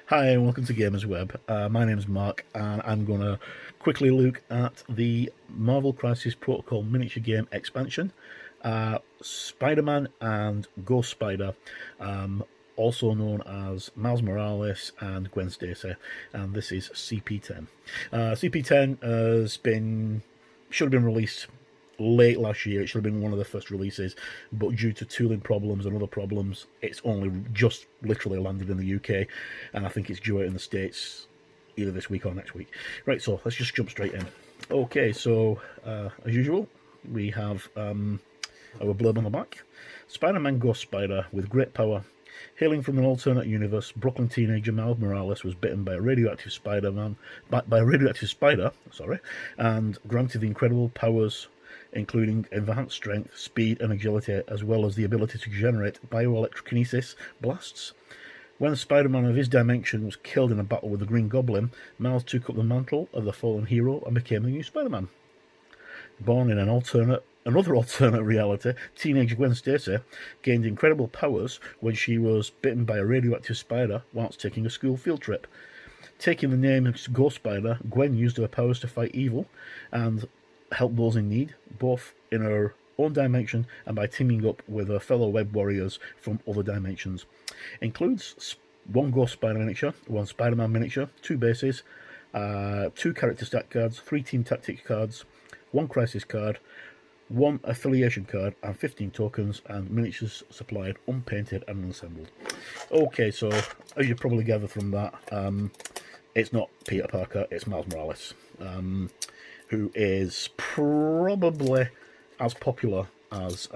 Hi and welcome to Gamers Web. My name is Mark and I'm going to quickly look at the Marvel Crisis Protocol miniature game expansion, Spider-Man and Ghost Spider, also known as Miles Morales and Gwen Stacy, and this is CP10. CP10 should have been released late last year. It should have been one of the first releases, but due to tooling problems and other problems, it's only just literally landed in the UK, and I think it's due out in the States either this week or next week. Right, so let's just jump straight in. Okay, so as usual, we have our blurb on the back. Spider-Man Ghost Spider, with great power. Hailing from an alternate universe, Brooklyn teenager Miles Morales was bitten by a radioactive spider, and granted the incredible powers including enhanced strength, speed and agility, as well as the ability to generate bioelectrokinesis blasts. When Spider-Man of his dimension was killed in a battle with the Green Goblin, Miles took up the mantle of the fallen hero and became the new Spider-Man. Born in another alternate reality, teenage Gwen Stacy gained incredible powers when she was bitten by a radioactive spider whilst taking a school field trip. Taking the name Ghost Spider, Gwen used her powers to fight evil and help those in need, both in her own dimension and by teaming up with her fellow web warriors from other dimensions. Includes one Ghost Spider miniature, one Spider-Man miniature, 2 bases, 2 character stat cards, 3 team tactics cards, 1 crisis card, 1 affiliation card, and 15 tokens, and miniatures supplied unpainted and unassembled. Okay, so as you probably gather from that, it's not Peter Parker, it's Miles Morales, who is probably as popular as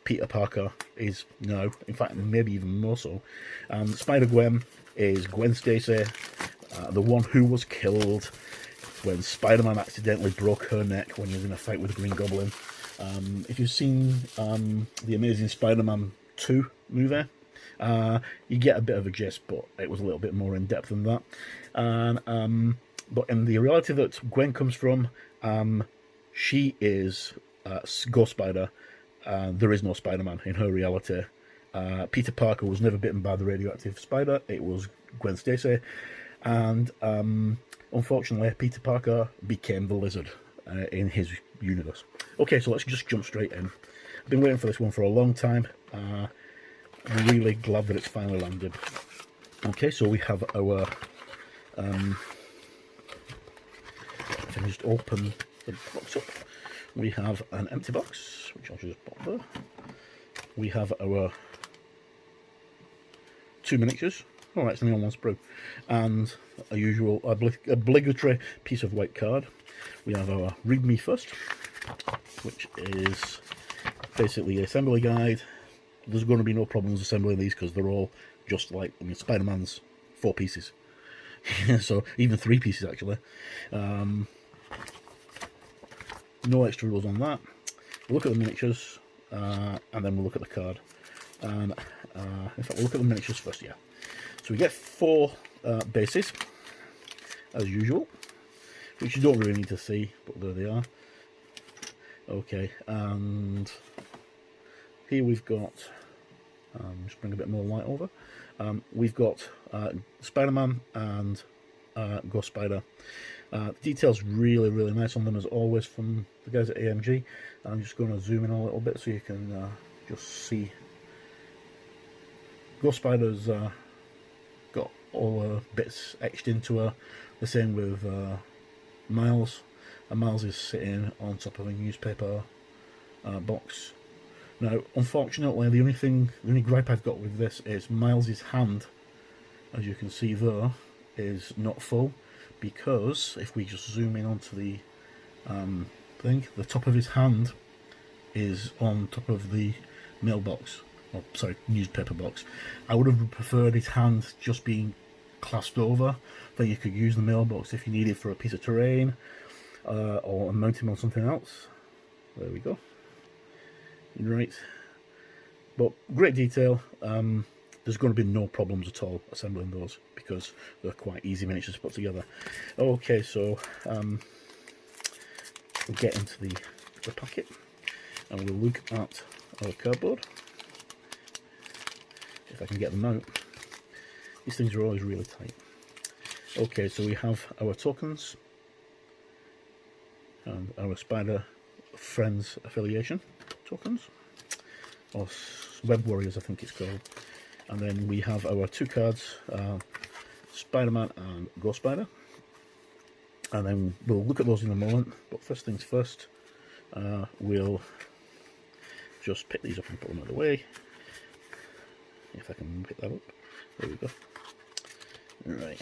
Peter Parker is now. In fact, maybe even more so. Spider-Gwen is Gwen Stacy, the one who was killed when Spider-Man accidentally broke her neck when he was in a fight with the Green Goblin. If you've seen the Amazing Spider-Man 2 movie, you get a bit of a gist, but it was a little bit more in depth than that. But in the reality that Gwen comes from, she is Ghost Spider. There is no Spider-Man in her reality. Peter Parker was never bitten by the radioactive spider. It was Gwen Stacy. And unfortunately, Peter Parker became the Lizard in his universe. Okay, so let's just jump straight in. I've been waiting for this one for a long time. Really glad that it's finally landed. Okay, so we have our... if I just open the box up, we have an empty box, which I'll just pop there. We have our 2 miniatures. Oh, it's only on 1 sprue. And a usual obligatory piece of white card. We have our Read Me First, which is basically the assembly guide. There's going to be no problems assembling these because they're all just like, Spider-Man's 4 pieces. So, even 3 pieces actually. No extra rules on that. We'll look at the miniatures, and then we'll look at the card. And in fact, we'll look at the miniatures first, yeah. So we get 4 bases, as usual, which you don't really need to see, but there they are. Okay, and here we've got, just bring a bit more light over, we've got Spider-Man and Ghost Spider. The detail's really, really nice on them, as always, from the guys at AMG. I'm just going to zoom in a little bit so you can just see. Ghost Spider's got all her bits etched into her. The same with Miles. And Miles is sitting on top of a newspaper box. Now, unfortunately, the only gripe I've got with this is Miles's hand, as you can see there, is not full, because if we just zoom in onto the thing, the top of his hand is on top of the mailbox, or sorry, newspaper box. I would have preferred his hand just being clasped over, then you could use the mailbox if you need it for a piece of terrain, or mount him on something else. There we go. Right, but great detail. There's going to be no problems at all assembling those because they're quite easy miniatures to put together. Okay, so we'll get into the packet and we'll look at our cardboard. If I can get them out. These things are always really tight. Okay, so we have our tokens and our Spider Friends affiliation tokens, or Web Warriors I think it's called. And then we have our two cards, Spider-Man and Ghost Spider. And then we'll look at those in a moment, but first things first, we'll just pick these up and put them out of the way. If I can pick that up. There we go. Right.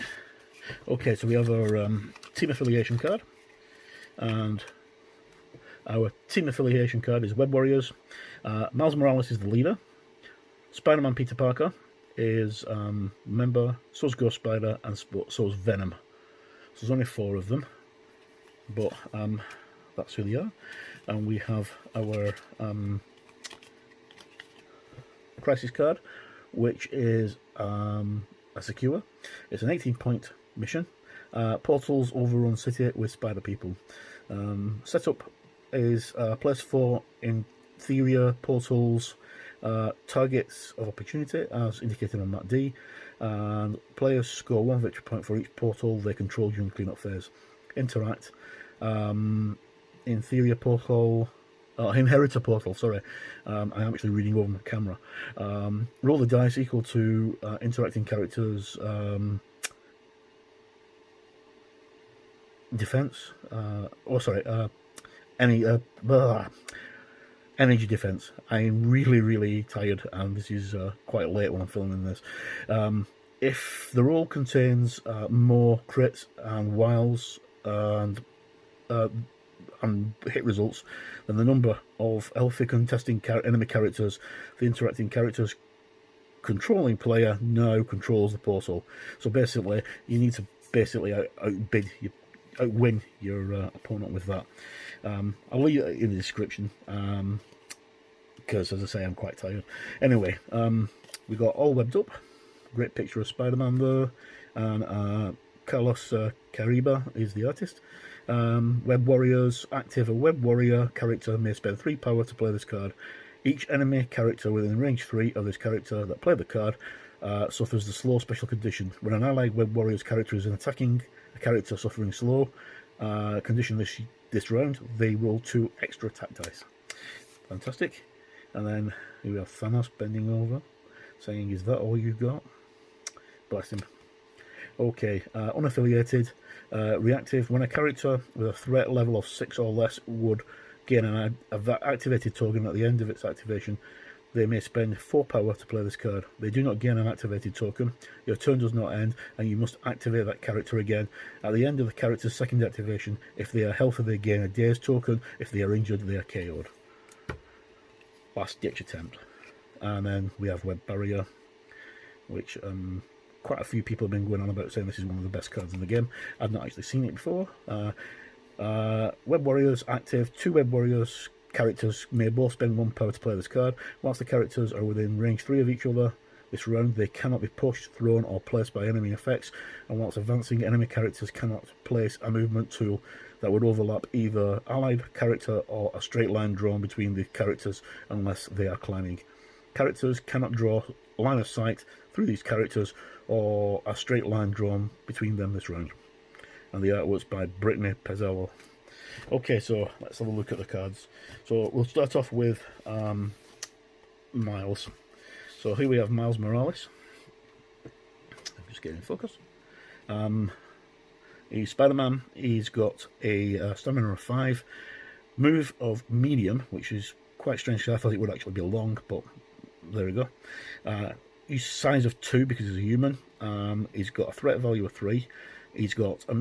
Okay, so we have our team affiliation card, and our team affiliation card is Web Warriors. Miles Morales is the leader. Spider-Man Peter Parker is member, so is Ghost Spider, and so is Venom. So there's only 4 of them, but that's who they are. And we have our crisis card, which is a secure. It's an 18-point mission. Portals overrun city with spider people. Setup is place 4 inferior portals, targets of opportunity as indicated on map D, and players score 1 victory point for each portal they control during the cleanup phase. Interact. Inferior portal, inheritor portal, sorry, I am actually reading over my camera. Roll the dice equal to interacting characters' defense, energy defense. I'm really tired, and this is quite late when I'm filming this. If the roll contains more crits and wiles and hit results, then the number of healthy contesting enemy characters the interacting characters controlling player now controls the portal. So basically, you need to outwin your opponent with that. I'll leave it in the description, because as I say, I'm quite tired. Anyway, we got all webbed up. Great picture of Spider-Man there, and Carlos Cariba is the artist. Web Warriors. Active. A Web Warrior character may spend 3 power to play this card. Each enemy character within range 3 of this character that played the card suffers the slow special condition. When an allied Web Warriors character is attacking a character suffering slow condition this round, they roll 2 extra attack dice. Fantastic. And then we have Thanos bending over, saying, "Is that all you got?" Bless him. Okay, unaffiliated, reactive. When a character with a threat level of 6 or less would gain an activated token at the end of its activation, they may spend 4 power to play this card. They do not gain an activated token. Your turn does not end, and you must activate that character again. At the end of the character's second activation, if they are healthy, they gain a day's token. If they are injured, they are KO'd. Last ditch attempt. And then we have Web Barrier, which quite a few people have been going on about, saying this is one of the best cards in the game. I've not actually seen it before. Web Warriors active. 2 Web Warriors characters may both spend 1 power to play this card. Whilst the characters are within range 3 of each other this round, they cannot be pushed, thrown, or placed by enemy effects. And whilst advancing, enemy characters cannot place a movement tool that would overlap either allied character or a straight line drawn between the characters unless they are climbing. Characters cannot draw line of sight through these characters or a straight line drawn between them this round. And the artwork's by Brittany Pezzello. Okay, so let's have a look at the cards. So we'll start off with Miles. So here we have Miles Morales. I'm just getting in focus. He's Spider-Man. He's got a stamina of 5, move of medium, which is quite strange because I thought it would actually be long, but there we go. He's size of 2 because he's a human. He's got a threat value of 3. He's got a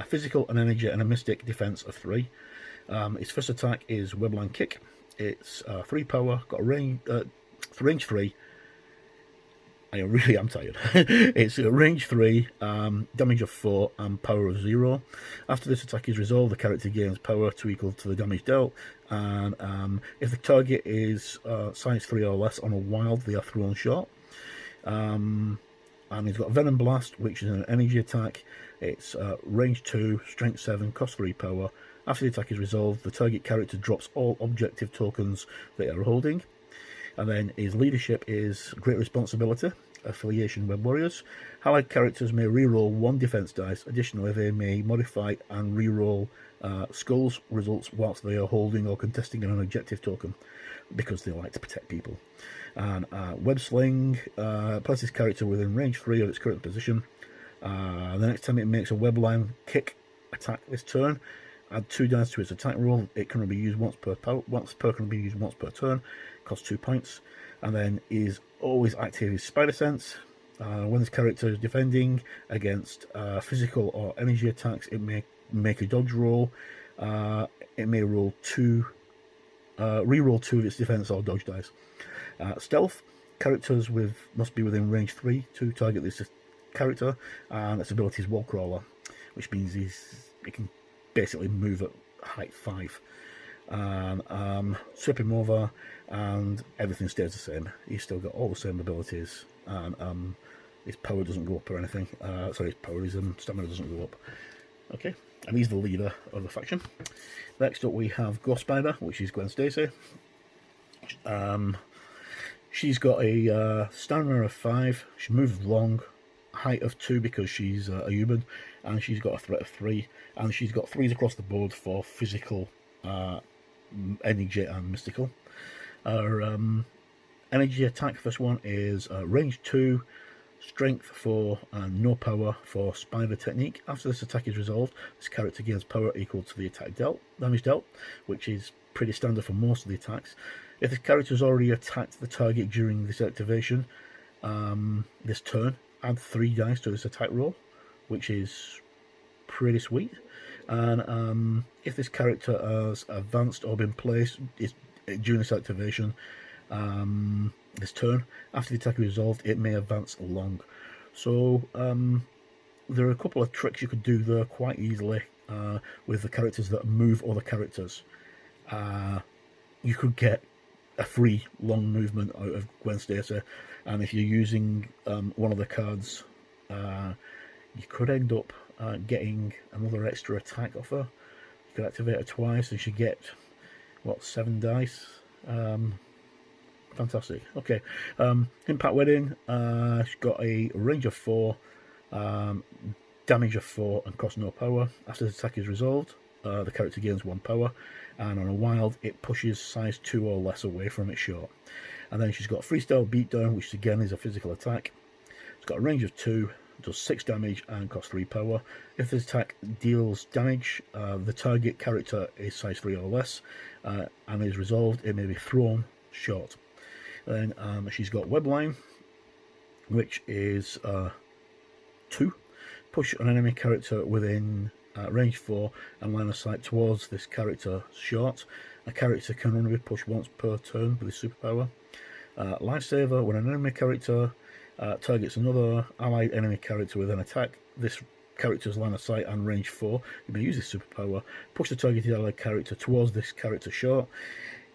physical, an energy, and a mystic defense of 3. His first attack is Webline Kick. It's 3 power, got a range 3. I really am tired. It's a range 3, damage of 4, and power of 0. After this attack is resolved, the character gains power to equal to the damage dealt, and if the target is size 3 or less on a wild, they are thrown short. And he's got Venom Blast, which is an energy attack. It's range 2, strength 7, cost 3 power. After the attack is resolved, the target character drops all objective tokens they are holding. And then his leadership is great responsibility, affiliation, web warriors. Allied characters may reroll 1 defense dice. Additionally, they may modify and reroll skulls results whilst they are holding or contesting an objective token, because they like to protect people. And web sling places character within range 3 of its current position. The next time it makes a webline kick attack this turn, add 2 dice to its attack roll. It can be used once per can be used once per turn. Costs 2 points. And then is always active is Spider Sense. When this character is defending against physical or energy attacks, it may make a dodge roll. It may roll 2, re-roll 2 of its defense or dodge dice. Stealth characters must be within range 3 to target this character, and its ability is Wall Crawler, which means it can basically move at height 5. Swip him over, and everything stays the same. He's still got all the same abilities, and his power doesn't go up or anything. His stamina doesn't go up. Okay, and he's the leader of the faction. Next up we have Ghost Spider, which is Gwen Stacy. She's got a stamina of 5. She moves long, height of 2 because she's a human, and she's got a threat of 3, and she's got 3s across the board for physical, energy, and mystical. Her energy attack, first one, is range 2, strength 4, and no power for Spider technique. After this attack is resolved, this character gains power equal to the damage dealt, which is pretty standard for most of the attacks. If this character has already attacked the target during this activation, this turn, add 3 dice to this attack roll, which is pretty sweet. And if this character has advanced or been placed during this activation, this turn, after the attack is resolved, it may advance long. So there are a couple of tricks you could do there quite easily with the characters that move other characters. You could get a free long movement out of Gwen Stacy, and if you're using one of the cards, you could end up getting another extra attack off her. You could activate her twice and she get 7 dice. Fantastic. Okay, Impact Wedding. She's got a range of 4, damage of 4, and cost no power. After the attack is resolved, the character gains 1 power, and on a wild, it pushes size 2 or less away from its short. And then she's got Freestyle Beatdown, which again is a physical attack. It's got a range of 2, does 6 damage, and costs 3 power. If this attack deals damage, the target character is size 3 or less, and is resolved, it may be thrown short. Then she's got Webline, which is 2. Push an enemy character within range 4 and line of sight towards this character short. A character can only be pushed once per turn with his superpower. Lifesaver, when an enemy character targets another allied enemy character with an attack, this character's line of sight and range 4, you may use this superpower. Push the targeted allied character towards this character short.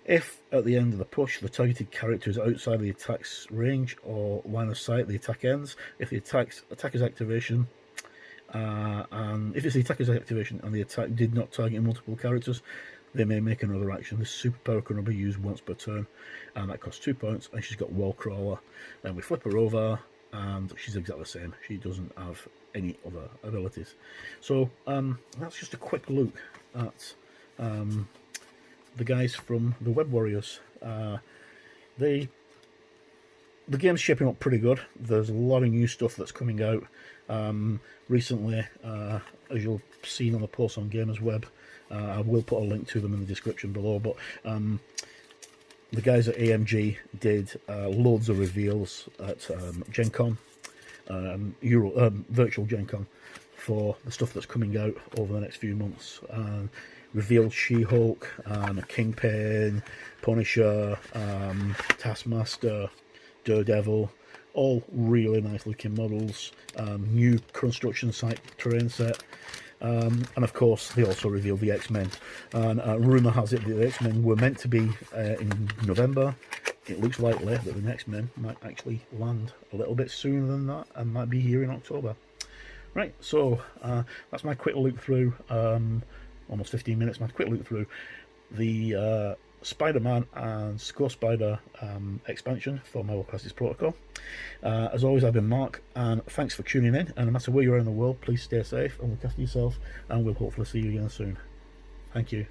If at the end of the push the targeted character is outside the attack's range or line of sight, the attack ends. If the attacker's activation and if it's the attacker's activation and the attack did not target multiple characters, they may make another action. This superpower can only be used once per turn, and that costs 2 points. And she's got Wall Crawler. Then we flip her over, and she's exactly the same. She doesn't have any other abilities. So that's just a quick look at the guys from the Web Warriors. The game's shaping up pretty good. There's a lot of new stuff that's coming out recently, as you'll see on the post on Gamers Web. I will put a link to them in the description below, but the guys at AMG did loads of reveals at Gen Con, virtual Gen Con, for the stuff that's coming out over the next few months. Revealed She-Hulk, Kingpin, Punisher, Taskmaster, Daredevil, all really nice looking models, new construction site terrain set, and of course they also revealed the X-Men, and rumour has it that the X-Men were meant to be in November. It looks likely that the X-Men might actually land a little bit sooner than that and might be here in October. Right, so that's my quick look through, almost 15 minutes, my quick look through the Spider-Man and Score Spider expansion for Marvel Crisis Protocol. As always, I've been Mark, and thanks for tuning in. And no matter where you are in the world, please stay safe and look after yourself, and we'll hopefully see you again soon. Thank you.